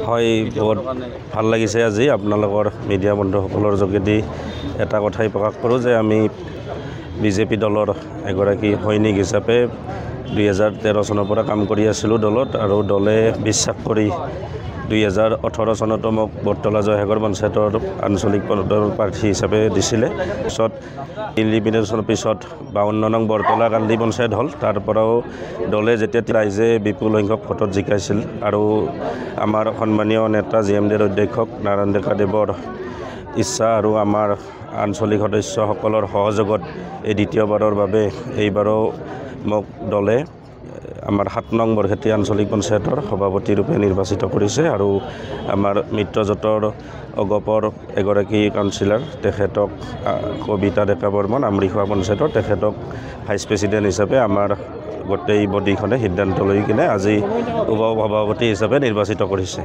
হয়, বহুত ভাল লাগিছে আজি আপোনালোকৰ মিডিয়া বন্ধুসকলৰ যোগেদি এটা কথাই প্ৰকাশ কৰোঁ যে আমি বিজেপি দলৰ এগৰাকী সৈনিক হিচাপে 2013 চনৰ পৰা কাম কৰি আছিলোঁ দলত, আৰু দলে বিশ্বাস কৰি 2018 চনতো মোক বৰতলা জয়সাগৰ পঞ্চায়তৰ আঞ্চলিক পদৰ প্ৰাৰ্থী হিচাপে দিছিলে। পিছত ইলিমিনেশ্যনৰ পিছত 52 নং বৰতলা কান্দি পঞ্চায়ত হ'ল। তাৰ পৰাও দলে যেতিয়া ৰাইজে বিপুল সংখ্যক ভোটত জিকাইছিল আৰু আমাৰ সন্মানীয় নেতা GMDৰ অধ্যক্ষক নাৰায়ণ ডেকা দেৱৰ ইচ্ছা আৰু আমাৰ আঞ্চলিক সদস্যসকলৰ সহযোগত এই দ্বিতীয়বাৰৰ বাবে এইবাৰো মোক দলে আমাৰ 7 নং বৰক্ষেত্ৰী আঞ্চলিক পঞ্চায়তৰ সভাপতি ৰূপে নিৰ্বাচিত কৰিছে, আৰু আমাৰ মিত্ৰজোঁটৰ অগপৰ এগৰাকী কাউন্সিলৰ তেখেতক কবিতা ডেকা বৰ্মন আমৰিখোৱা পঞ্চায়তৰ তেখেতক ভাইচ প্ৰেছিডেণ্ট হিচাপে আমাৰ গোটেই বডিখনে সিদ্ধান্ত লৈ কিনে আজি সভাপতি হিচাপে নিৰ্বাচিত কৰিছে।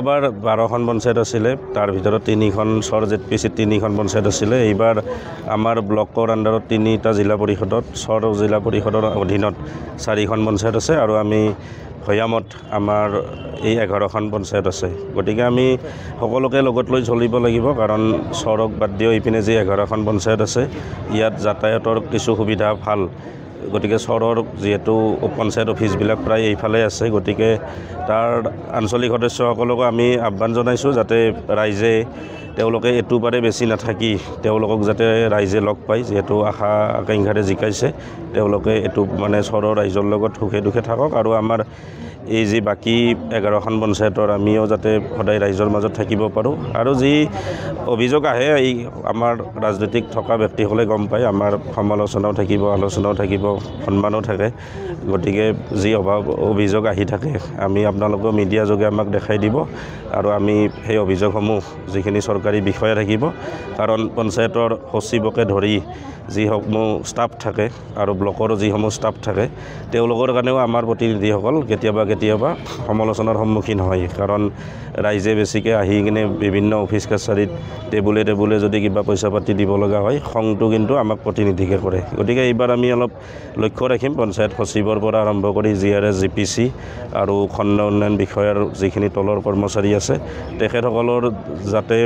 এবাৰ 12খন পঞ্চায়ত আছিলে, তাৰ ভিতৰত 3খন চৰ ZPC 3খন পঞ্চায়ত আছিলে। এইবাৰ আমাৰ ব্লকৰ আণ্ডাৰত 3টা জিলা পৰিষদত, চৰ জিলা পৰিষদৰ অধীনত 4খন পঞ্চায়ত আছে, আৰু আমি ভৈয়ামত আমাৰ এই 11খন পঞ্চায়ত আছে। গতিকে আমি সকলোকে লগত লৈ চলিব লাগিব, কাৰণ চৰক বাদ দিও এইপিনে যি 11খন পঞ্চায়ত আছে ইয়াত যাতায়াতৰ কিছু সুবিধা ভাল। গতিকে চৰৰ যিহেতু পঞ্চায়ত অফিচবিলাক প্ৰায় এইফালে আছে, গতিকে তাৰ আঞ্চলিক সদস্যসকলকো আমি আহ্বান জনাইছোঁ যাতে ৰাইজে তেওঁলোকে এইটো পাৰে বেছি নাথাকি তেওঁলোকক যাতে ৰাইজে লগ পায়, যিহেতু আশা আকাংক্ষাৰে জিকাইছে, তেওঁলোকে এইটো মানে চৰৰ ৰাইজৰ লগত সুখে দুখে থাকক, আৰু আমাৰ এই যি বাকী 11খন পঞ্চায়তৰ আমিও যাতে সদায় ৰাইজৰ মাজত থাকিব পাৰোঁ। আৰু যি অভিযোগ আহে এই আমাৰ ৰাজনৈতিক থকা ব্যক্তিসকলে গম পায়, আমাৰ সমালোচনাও থাকিব, আলোচনাও থাকিব, সন্মানো থাকে। গতিকে যি অভিযোগ আহি থাকে আমি আপোনালোকেও মিডিয়া যোগে আমাক দেখাই দিব, আৰু আমি সেই অভিযোগসমূহ যিখিনি চৰকাৰী বিষয়া থাকিব, কাৰণ পঞ্চায়তৰ সচিবকে ধৰি যিসমূহ ষ্টাফ থাকে আৰু ব্লকৰো যিসমূহ ষ্টাফ থাকে তেওঁলোকৰ কাৰণেও আমাৰ প্ৰতিনিধিসকল কেতিয়াবা সমালোচনাৰ সন্মুখীন হয়, কাৰণ ৰাইজে বেছিকৈ আহি কিনে বিভিন্ন অফিচ কাছাৰীত টেবুলে যদি কিবা পইচা পাতি দিব লগা হয়, খংটো কিন্তু আমাক প্ৰতিনিধিকে কৰে। গতিকে এইবাৰ আমি অলপ লক্ষ্য ৰাখিম, পঞ্চায়ত সচিবৰ পৰা আৰম্ভ কৰি GRS GPC আৰু খণ্ড উন্নয়ন বিষয়াৰ যিখিনি তলৰ কৰ্মচাৰী আছে তেখেতসকলৰ যাতে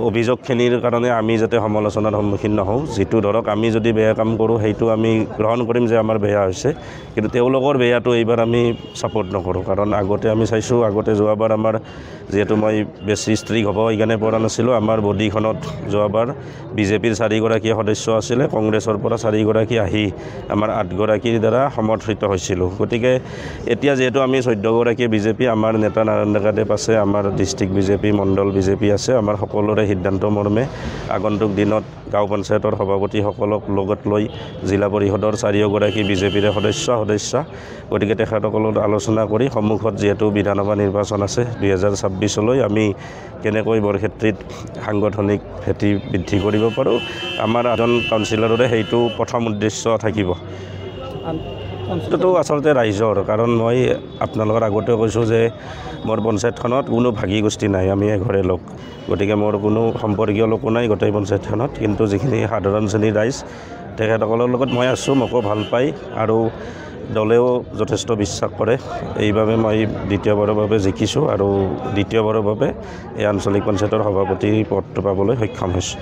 অভিযোগখিনিৰ কাৰণে আমি যাতে সমালোচনাৰ সন্মুখীন নহওঁ। যিটো ধৰক আমি যদি বেয়া কাম কৰোঁ সেইটো আমি গ্ৰহণ কৰিম যে আমাৰ বেয়া হৈছে, কিন্তু তেওঁলোকৰ বেয়াটো এইবাৰ আমি ছাপোৰ্ট নকৰোঁ, কাৰণ আগতে আমি চাইছোঁ, আগতে যোৱাবাৰ আমাৰ যিহেতু মই বেছি ষ্ট্ৰিক হ'ব সেইকাৰণে পৰা নাছিলোঁ, আমাৰ বডিখনত যোৱাবাৰ বিজেপিৰ 4গৰাকী সদস্য আছিলে, কংগ্ৰেছৰ পৰা 4গৰাকী আহি আমাৰ 8গৰাকীৰ দ্বাৰা সমৰ্থিত হৈছিলোঁ। গতিকে এতিয়া যিহেতু আমি 14গৰাকী বিজেপি, আমাৰ নেতা নাৰায়ণ ডেকা দেৱ আছে, আমাৰ ডিষ্ট্ৰিক্ট বিজেপি, মণ্ডল বিজেপি আছে, আমাৰ সকলোৰে সিদ্ধান্ত মৰ্মে আগন্তুক দিনত গাঁও পঞ্চায়তৰ সভাপতিসকলক লগত লৈ জিলা পৰিষদৰ 4গৰাকী বিজেপিৰে সদস্য, গতিকে তেখেতসকলত আলোচনা কৰি সন্মুখত যিহেতু বিধানসভা নিৰ্বাচন আছে 2026লৈ আমি কেনেকৈ বৰক্ষেত্ৰীত সাংগঠনিক ভেটি বৃদ্ধি কৰিব পাৰোঁ, আমাৰ এজন কাউন্সিলৰৰে সেইটো প্ৰথম উদ্দেশ্য থাকিব। এইটো আচলতে ৰাইজৰ, কাৰণ মই আপোনালোকৰ আগতে কৈছোঁ যে মোৰ পঞ্চায়তখনত কোনো ভাগি গোষ্ঠী নাই, আমি এঘৰে লোক, গতিকে মোৰ কোনো সম্পৰ্কীয় লোকো নাই গোটেই পঞ্চায়তখনত, কিন্তু যিখিনি সাধাৰণ শ্ৰেণীৰ ৰাইজ তেখেতসকলৰ লগত মই আছোঁ, মোকো ভাল পায় আৰু দলেও যথেষ্ট বিশ্বাস কৰে। এইবাবে মই দ্বিতীয়বাৰৰ বাবে জিকিছোঁ আৰু দ্বিতীয়বাৰৰ বাবে এই আঞ্চলিক পঞ্চায়তৰ সভাপতিৰ পদটো পাবলৈ সক্ষম হৈছোঁ।